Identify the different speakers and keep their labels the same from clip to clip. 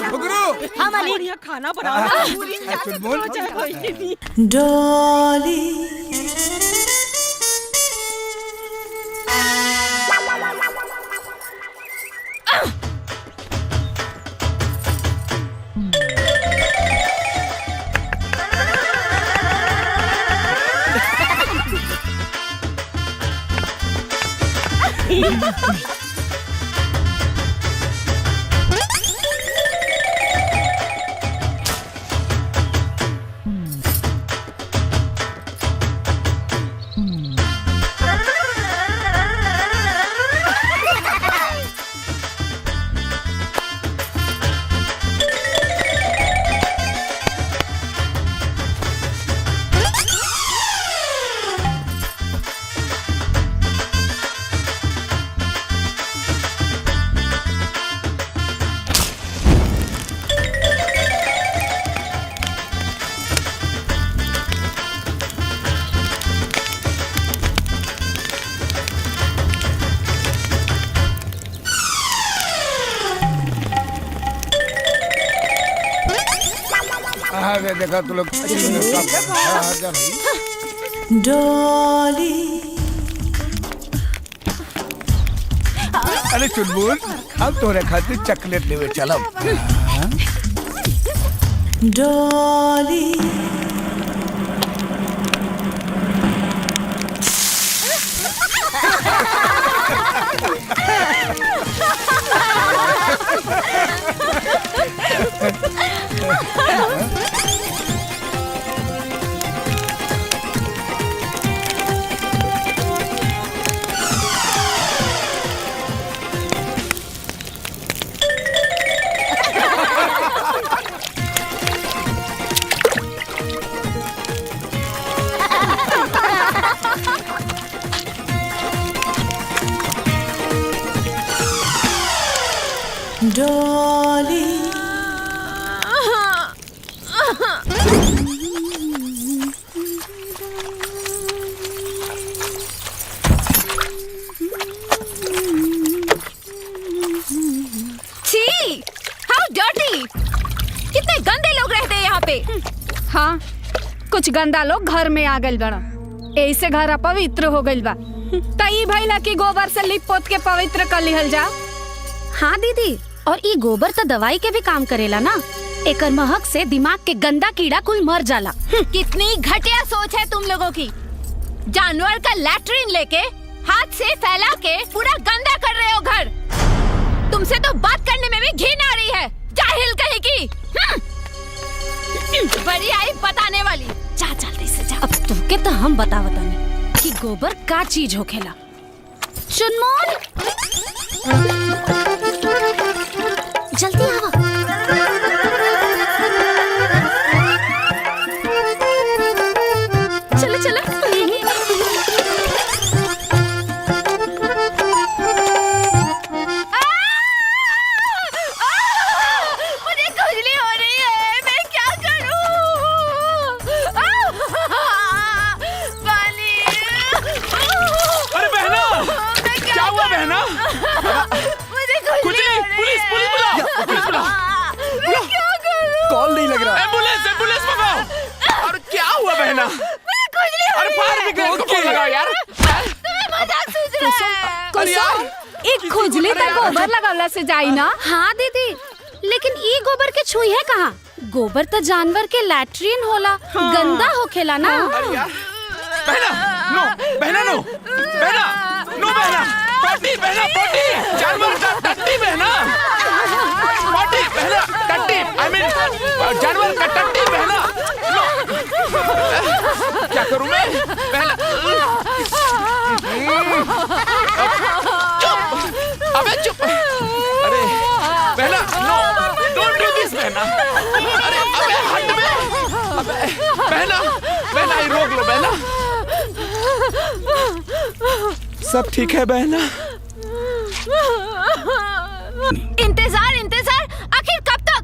Speaker 1: घुघरू
Speaker 2: हाँ मालिक
Speaker 3: बढ़िया खाना बनाओ पूरी
Speaker 1: चुनमुन
Speaker 2: डॉली
Speaker 1: देखा तू लोग
Speaker 2: डॉली
Speaker 1: अरे चुनमुन अब तोरे खातिर चॉकलेट लेवे चलब।
Speaker 2: डॉली डॉली
Speaker 4: छी, हाउ डर्टी! कितने गंदे लोग रहते हैं यहाँ पे।
Speaker 5: हाँ, कुछ गंदा लोग घर में आ गइल बड़ा, ऐसे घर अपवित्र हो गइल बा। तई भइला कि गोबर से लिप पोत के पवित्र कर लिहल जा।
Speaker 4: हाँ दीदी, और ये गोबर तो दवाई के भी काम करेला ना। एकर महक से दिमाग के गंदा कीड़ा कोई मर जाला। कितनी घटिया सोच है तुम लोगों की। जानवर का लैट्रिन लेके हाथ से फैला के पूरा गंदा कर रहे हो घर। तुमसे तो बात करने में भी घिन आ रही है, जाहिल कहीं की। बड़ी आई बताने वाली। जा जल्दी से जा। अब तुमके तो हम बतावतानी कि गोबर का चीज होखेला। चुनमुन जल्दी आवा। चलो चलो। मुझे खुजली हो रही है, मैं क्या करूं? पानी।
Speaker 6: अरे बहना, क्या हुआ बहना?
Speaker 4: मुझे खुजली हो रही
Speaker 6: पुलिस बुलाओ, पुलिस बुलाओ।
Speaker 4: मैं क्या करूं?
Speaker 1: कॉल नहीं लग रहा।
Speaker 6: एम्बुलेंस मंगाओ। और क्या हुआ बहना?
Speaker 4: मुझे खुजली हो
Speaker 6: अरे
Speaker 4: रही
Speaker 6: फायर
Speaker 4: है।
Speaker 6: ब्रिगेड को फोन लगाओ यार।
Speaker 4: तुम्हें मजाक सूझ रहा है।
Speaker 5: कुसुम, एक खुजली तक गोबर लगावला से जाई ना।
Speaker 4: हाँ दीदी, लेकिन ये गोबर के छुई है कहाँ? गोबर तो जानवर के लैट्रिन होला, गंदा होखेला ना।
Speaker 6: अरे यार, बहना नो, बहना नो, बहना नो, बहना पॉटी, बहना पॉटी, जानवर का टट्टी बहना, पॉटी बहना, टट्टी, आई मीन जानवर का टट्टी बहना। नो, क्या करूं मैं बहना? चुप, अबे चुप। अरे बहना नो, डोंट डू दिस बहना। अरे अबे हट में, अबे बहना, बहना ये रोक लो बहना। सब ठीक है बहना?
Speaker 4: इंतजार इंतजार, आखिर कब तक?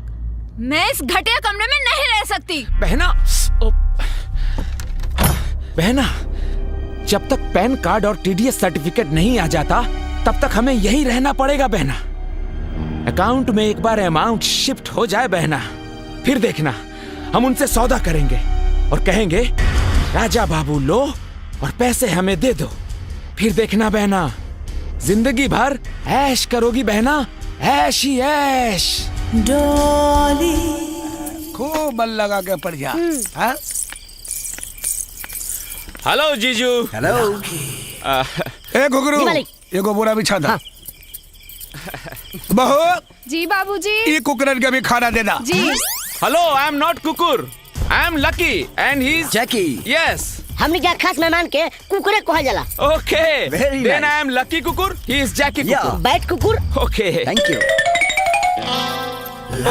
Speaker 4: मैं इस घटिया कमरे में नहीं रह सकती।
Speaker 6: बहना, बहना, जब तक पैन कार्ड और टीडीएस सर्टिफिकेट नहीं आ जाता तब तक हमें यहीं रहना पड़ेगा बहना। अकाउंट में एक बार अमाउंट शिफ्ट हो जाए बहना, फिर देखना हम उनसे सौदा करेंगे और कहेंगे राजा बाबू लो और पैसे हमें दे दो। फिर देखना बहना, जिंदगी भर ऐश करोगी बहना, ऐश ही ऐश।
Speaker 2: डॉली
Speaker 1: खूब बल लगा के पड़ जा। हाँ?
Speaker 6: हेलो जीजू।
Speaker 1: हेलो। ए घुघरू, एगो बोरा बिछा दा। बहू
Speaker 5: जी बाबूजी।
Speaker 1: ये कुकरन के भी खाना देना।
Speaker 5: जी।
Speaker 6: हेलो, आई एम नॉट कुकुर, I am lucky and he is
Speaker 1: Jackie.
Speaker 6: Yes.
Speaker 3: हमनी क्या खास मेहमान के कुकुरे कहल जाला।
Speaker 6: Okay,
Speaker 1: Very
Speaker 6: then
Speaker 1: nice.
Speaker 6: I am lucky कुकुर, ही इज जैकी कुकुर।
Speaker 3: बैठ कुकुर।
Speaker 6: Okay
Speaker 1: thank you.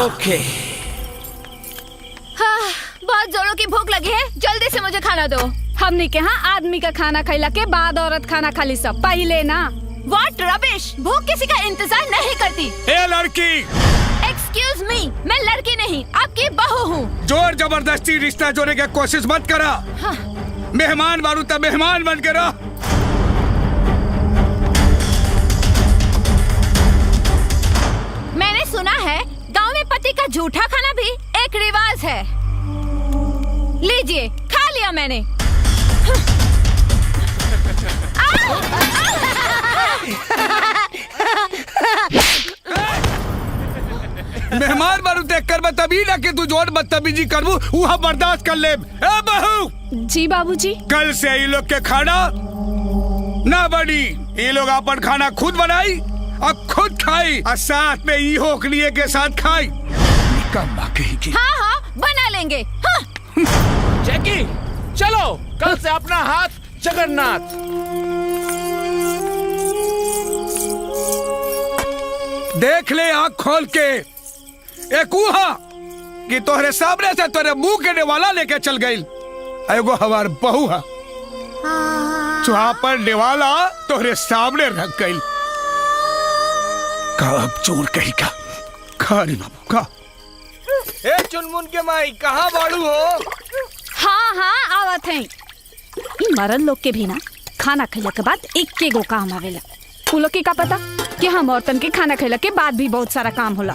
Speaker 6: ओके।
Speaker 4: हाँ, बहुत जोरों की भूख लगी है, जल्दी से मुझे खाना दो।
Speaker 5: हमनी के यहाँ आदमी का खाना खैला के बाद औरत खाना खाली सब पहले ना।
Speaker 4: What rubbish! भूख किसी का इंतजार नहीं करती।
Speaker 1: ए लड़की,
Speaker 4: Excuse me, मैं लड़की नहीं, आपकी बहू हूँ।
Speaker 1: जोर जबरदस्ती रिश्ता जोड़ने की कोशिश मत करा।
Speaker 4: हाँ।
Speaker 1: मेहमान बारू तब मेहमान बन के रह।
Speaker 4: मैंने सुना है गांव में पति का जूठा खाना भी एक रिवाज है। लीजिए, खा लिया मैंने।
Speaker 1: मेहमान बारू देख कर बतबी ना कि तू जोर बदतमीजी करबू वहाँ बर्दाश्त कर ले। ए बहू,
Speaker 5: जी बाबूजी।
Speaker 1: कल से ये लोग के खाना ना बनी। ये लोग अपन खाना खुद बनाई और खुद खाई और साथ में ई होकलिए के साथ खाई। निकम्मा कहीं की।
Speaker 4: हाँ हाँ, बना लेंगे। हाँ।
Speaker 6: जैकी, चलो कल से अपना हाथ जगन्नाथ।
Speaker 1: देख ले आँख खोल के, एक उहा कि तोहरे सामने से तोरे मुंह के नेवाला लेके चल गई। एगो हमार बहू है, चुहा पर नेवाला तोहरे सामने रख गई। कब चोर कही का खा रे बाबू का। ए चुनमुन के माई, कहाँ बाड़ू हो?
Speaker 5: हाँ हाँ, आवत हैं। इ मरल लोग के भी ना खाना खैला के बाद एक गो काम आवेला। उ लोग के का पता कि हम औरतन के खाना खैला के बाद भी बहुत सारा काम होला।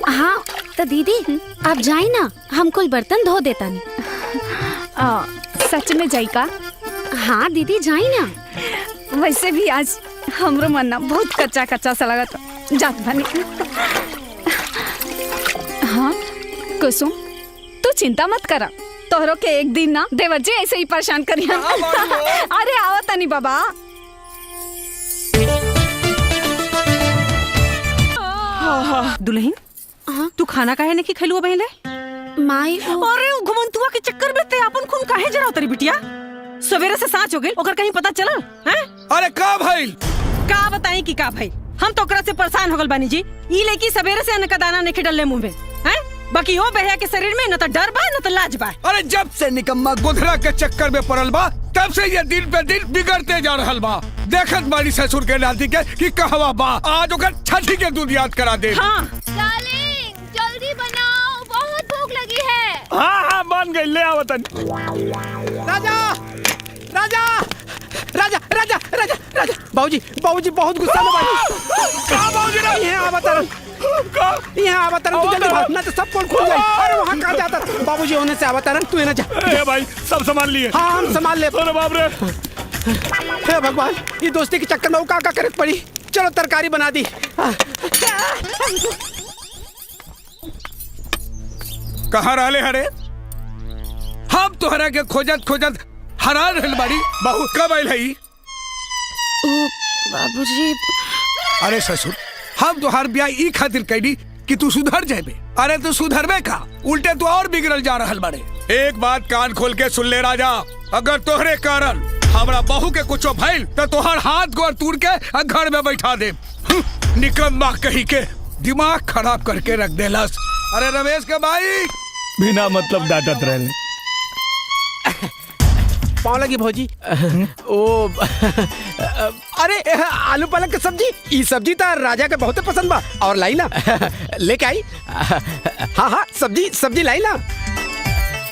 Speaker 4: हाँ, तो दीदी आप जाए ना, हम कुल बर्तन धो देता नहीं।
Speaker 5: सच में जाई का?
Speaker 4: हाँ दीदी, जाए ना।
Speaker 5: वैसे भी आज हमरो मन ना बहुत कच्चा कच्चा सा लगा था। जात बनी। हाँ कुसुम, तू चिंता मत करा, तोहरो के एक दिन ना देवर जी ऐसे ही परेशान करिया। अरे आओ तनी बाबा।
Speaker 7: दुल्हन, तू खाना काहे नहीं खैलुआ बहले?
Speaker 4: माई
Speaker 7: अरे घुमंतुआ के चक्कर में ते अपन खून काहे जराव तरी बिटिया? सवेरे से सांच हो गई, ओकर कहीं पता चलल? हैं?
Speaker 1: अरे का भाई?
Speaker 7: का बताई कि का भाई? हम तो ओकरा से परेशान हो गल बानी जी। ई लेकी सवेरे से अन्न का दाना नहीं खिडल ले मुंह में। हैं? बाकी वो बहया के शरीर में न तो डर बा न तो लाज बा।
Speaker 1: अरे जब से निकम्मा गुधरा के चक्कर में पड़ल बा, तब से ये दिन पे दिन बिगड़ते जा रहल बा। देखत बानी ससुर के नाती के कि कहवा बा, आज ओकर छठी के दूध याद करा दे।
Speaker 7: हाँ
Speaker 4: डार्लिंग, जल्दी बनाओ, बहुत भूख लगी है।
Speaker 1: हाँ हाँ, बन गई, ले आवतन।
Speaker 8: राजा राजा राजा राजा राजा राजा बाबूजी बाबूजी बहुत गुस्सा में बानी।
Speaker 1: का बाबूजी रे?
Speaker 8: यहाँ आवतरन, यहाँ आवतरन, तू जल्दी भाग, ना तो सब पोल खुल जाए। अरे वहाँ कहाँ जाता? बाबूजी होने से आवतरन, तू ना जा।
Speaker 1: ए भाई, सब सामान लिए।
Speaker 8: हाँ हम संभाल ले।
Speaker 1: अरे बाप रे।
Speaker 8: हे भगवान, ये दोस्ती के चक्कर में वो का करे पड़ी। चलो तरकारी बना दी।
Speaker 1: कहाँ रहले हरे? हम तोहरा के खोजत खोजत हरा रहल बाड़ी। बहू कब आइल हई?
Speaker 4: बाबूजी,
Speaker 1: अरे ससुर, हम तोहार ब्याह ई खातिर कैली कि तू सुधर जाबे। अरे तू सुधरबे का, उल्टे तू और बिगड़ल जा रहल बाड़े। एक बात कान खोल के सुन ले राजा, अगर तोहरे कारण हमरा बहू के कुछो भइल तो तोहार हाथ गोर तोड़ के घर में बैठा दे। निकम्मा कही के दिमाग खराब करके रख देलस। अरे रमेश के भाई बिना मतलब डांटत रहले।
Speaker 8: पाव लगी भौजी। ओ अरे आलू पालक की सब्जी, ई सब्जी तो राजा के बहुत पसंद बा। और लाई ना लेके आई। हाँ हाँ, सब्जी सब्जी लाई ना।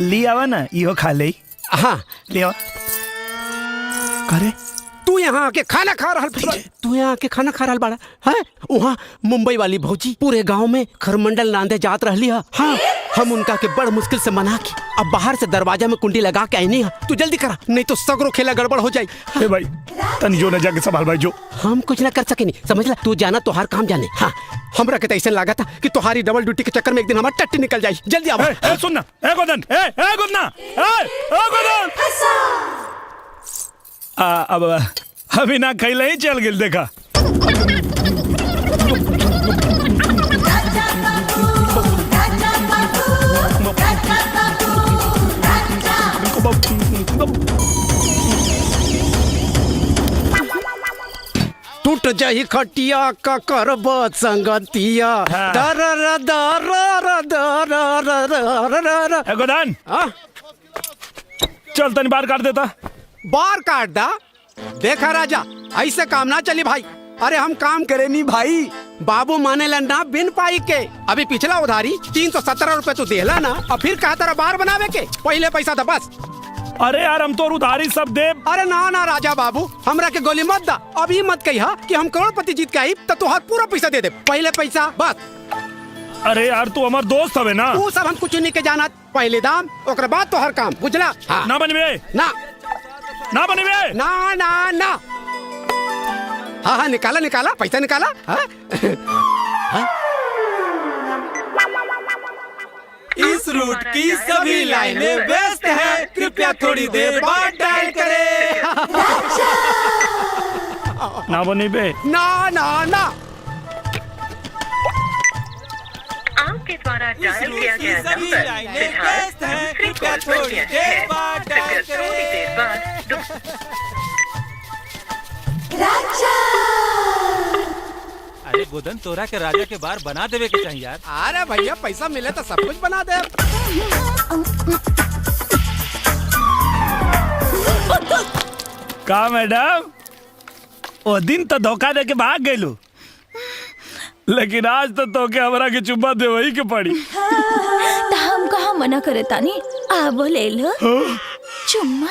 Speaker 9: ली आवा ना, इहो खा ले।
Speaker 8: हाँ
Speaker 9: ले आवा। करे
Speaker 8: तू तू यहाँ आके खाना खा रहा तू यहाँ आके खाना खा रहा बाड़ा है? वहाँ मुंबई वाली भौजी पूरे गांव में खरमंडल नांदे जात रहली है। हाँ, हम उनका के बड़ मुश्किल से मना के अब बाहर से दरवाजा में कुंडी लगा के आई नहीं है। तू जल्दी करा, नहीं तो सगरो खेला गड़बड़ हो जाए।
Speaker 6: ए भाई तनी जो न जाके संभाल भाई जो।
Speaker 8: हम कुछ ना कर सके नहीं, समझ ला। तू जाना तोहार काम जाने। हाँ, हमरा के ऐसे लगा था कि तुम्हारी डबल ड्यूटी के चक्कर में एक दिन हमारी टट्टी निकल जाए। जल्दी आओ।
Speaker 6: सुन ना, ए गोदन, ए गोदना, ए गोदन। अब अभी ना खैले ही चल गिल देखा।
Speaker 8: टूट जाही खटिया का करब संगतिया।
Speaker 6: गोदान चल तनी बार काट देता।
Speaker 8: बार काट दा? देखा राजा, ऐसे काम ना चली भाई। अरे हम काम करे नहीं भाई, बाबू माने ला ना बिन पाई के। अभी पिछला उधारी 317 रुपए तू देला ना, और फिर कहा तेरा बार बनावे के पहले पैसा था बस।
Speaker 6: अरे यार हम तो उधारी सब दे।
Speaker 8: अरे ना ना राजा बाबू, हमरा के गोली मत दा। अभी मत कहिया कि हम करोड़पति जीत के आई तो तुहार पूरा पैसा दे दे। पहले पैसा बस।
Speaker 6: अरे यार तू हमार दोस्त हवे ना।
Speaker 8: तू सब हम कुछ नहीं के जाना। पहले दाम ओकरे बाद तो हर काम, बुझला? हाँ।
Speaker 6: ना बनवे
Speaker 8: ना
Speaker 6: ना बनवे
Speaker 8: ना ना ना। हाँ हाँ निकाला निकाला, पैसा निकाला। हाँ? हाँ? इस रूट की सभी लाइनें व्यस्त हैं, कृपया थोड़ी देर बाद डायल करें।
Speaker 6: ना बनवे
Speaker 8: ना ना ना।
Speaker 9: आपके द्वारा डायल किया गया नंबर कृपया थोड़ी देर बाद
Speaker 10: अरे गोदन तोरा के राजा के बार बना देवे के चाहिए यार।
Speaker 8: अरे भैया पैसा मिले तो सब कुछ बना दे।
Speaker 6: का मैडम वो दिन तो धोखा दे के भाग गयलू, लेकिन आज तो के हमरा के चुम्मा दे वही के पड़ी।
Speaker 4: तो हम कहाँ मना करे तानी, आबो ले लो चुम्मा।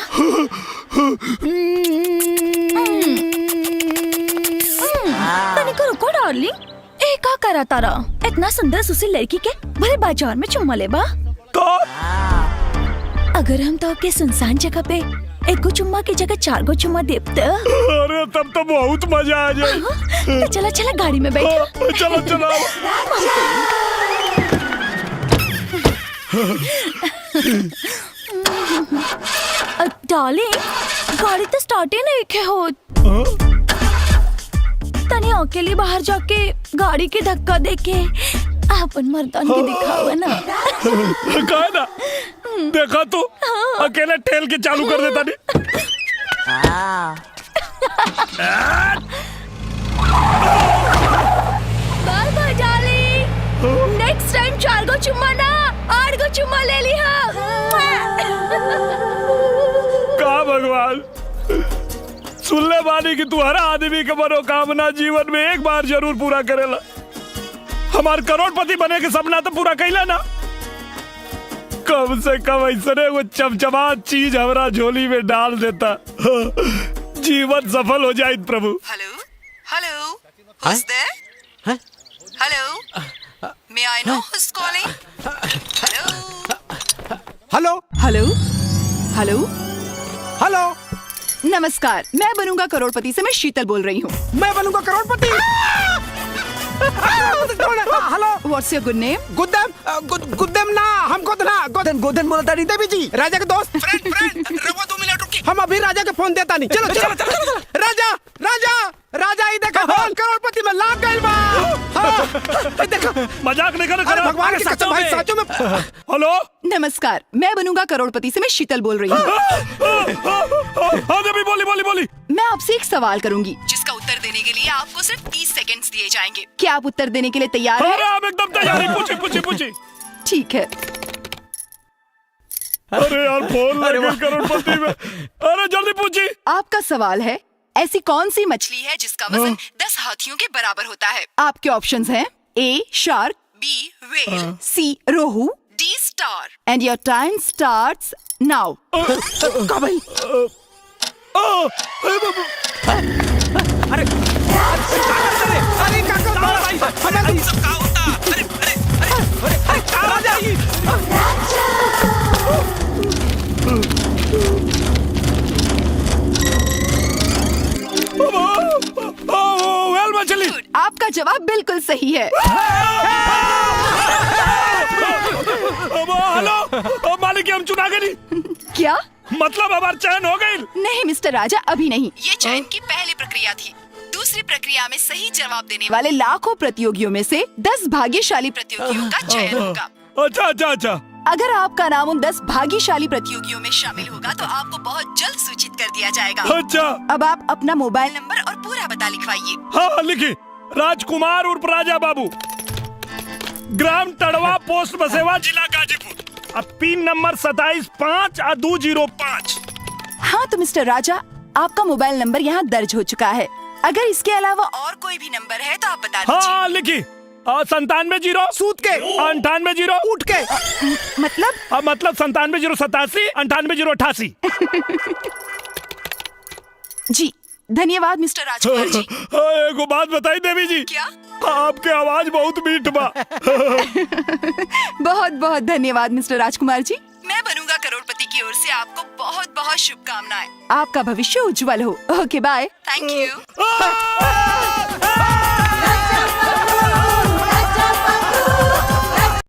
Speaker 4: तनिको रुको डार्लिंग, ए का करा तारा? इतना सुंदर सुशील लड़की के भले बाजार में चुम्मा लेबा?
Speaker 6: तो
Speaker 4: अगर हम तो के सुनसान जगह पे एक गो चुम्मा की जगह 4 गो चुम्मा देब तो?
Speaker 6: अरे तब तो बहुत मजा आ जाए।
Speaker 4: तो चला चला गाड़ी में बैठो।
Speaker 6: चलो चलो।
Speaker 4: डार्लिंग गाड़ी तो स्टार्ट ही नहीं के हो। तनी अकेले बाहर जाके गाड़ी के धक्का देके अपन मर्दान के दिखावा ना।
Speaker 6: कहा ना, देखा तू अकेले ठेल के चालू कर देता नहीं।
Speaker 4: Bye bye darling, next time 4 गो चुम्मा ना 8 गो चुम्मा ले लिहा।
Speaker 6: का भगवान, सुन ले बानी कि तू हर आदमी के मनोकामना जीवन में एक बार जरूर पूरा करेला। हमार करोड़पति बने के सपना तो पूरा कैला ना। कम से कम ऐसे वो चमचमा चीज हमारा झोली में डाल देता, जीवन सफल हो जाए प्रभु।
Speaker 2: Hello? Hello? Who's there?
Speaker 8: Huh?
Speaker 2: Hello? May I know who's calling? Hello?
Speaker 8: Hello
Speaker 11: hello hello
Speaker 8: hello.
Speaker 11: नमस्कार, मैं बनूंगा करोड़पति से मैं शीतल बोल रही हूँ।
Speaker 8: मैं बनूंगा करोड़पति। Hello,
Speaker 11: what's your good name?
Speaker 8: गुद्दम ना, हम गोदन बोलता नहीं देवी जी, राजा के दोस्त। फ्रेंड रवो 2 मिनट रुकी, हम अभी राजा के फोन देता नहीं। चलो चलो चलो। राजा राजा राजा ही देखा फोन करोड़पति में लाग गइल बा। हाँ, देखो
Speaker 6: मजाक नहीं कर।
Speaker 8: भगवान की कसम भाई, सचो में।
Speaker 6: हेलो
Speaker 11: नमस्कार, मैं बनूंगा करोड़पति से मैं शीतल बोल रही हूँ।
Speaker 6: हाँ देवी, बोली।
Speaker 11: मैं आपसे एक सवाल करूंगी जिसका उत्तर देने के लिए आपको सिर्फ 30 सेकंड्स दिए जाएंगे। क्या आप उत्तर देने के लिए तैयार हैं?
Speaker 6: हम एकदम तैयार हैं। पूछी।
Speaker 11: ठीक है।
Speaker 6: अरे यार फोन लग गया करोड़पति में। अरे जल्दी पूछी।
Speaker 11: आपका सवाल है, ऐसी कौन सी मछली है जिसका वजन 10 हाथियों के बराबर होता है? आपके ऑप्शंस हैं A shark, B whale, C रोहू, D star. And your time starts now.
Speaker 8: का भाई
Speaker 10: अरे
Speaker 8: अरे काका
Speaker 10: भाई हमें सब कहा होता। अरे अरे अरे अरे राजा
Speaker 1: वेल मछली।
Speaker 11: आपका जवाब बिल्कुल सही है।
Speaker 1: हेलो मालिक, हम चुना गए।
Speaker 11: क्या
Speaker 1: मतलब हमार चयन हो गई?
Speaker 11: नहीं मिस्टर राजा, अभी नहीं।
Speaker 2: ये चयन की पहली प्रक्रिया थी। दूसरी प्रक्रिया में सही जवाब देने
Speaker 11: वाले लाखों प्रतियोगियों में से 10 भाग्यशाली प्रतियोगियों का चयन होगा।
Speaker 1: अच्छा अच्छा अच्छा।
Speaker 11: अगर आपका नाम उन 10 भाग्यशाली प्रतियोगियों में शामिल होगा तो आपको बहुत जल्द सूचित कर दिया जाएगा।
Speaker 1: अच्छा।
Speaker 11: अब आप अपना मोबाइल नंबर और पूरा पता लिखवाइए।
Speaker 1: हाँ लिखी। राजकुमार उर्फ राजा बाबू, ग्राम तड़वा, पोस्ट बसेवा, जिला गाजीपुर। अब पिन नंबर 275205।
Speaker 11: हाँ तो मिस्टर राजा, आपका मोबाइल नंबर यहाँ दर्ज हो चुका है। अगर इसके अलावा और कोई भी नंबर है तो आप बता दीजिए।
Speaker 1: हाँ लिखी। 97
Speaker 8: सूत के
Speaker 1: 98
Speaker 8: उठ के
Speaker 1: मतलब 97 087 98 088।
Speaker 11: जी धन्यवाद मिस्टर राजकुमार जी।
Speaker 1: एगो बात बताई देवी जी।
Speaker 11: क्या?
Speaker 1: आपके आवाज बहुत मीठ बा।
Speaker 11: बहुत बहुत धन्यवाद मिस्टर राजकुमार जी।
Speaker 2: मैं बनूंगा करोड़पति की ओर से आपको बहुत बहुत शुभकामनाएं।
Speaker 11: आपका भविष्य उज्जवल हो। ओके बाय।
Speaker 2: Thank you.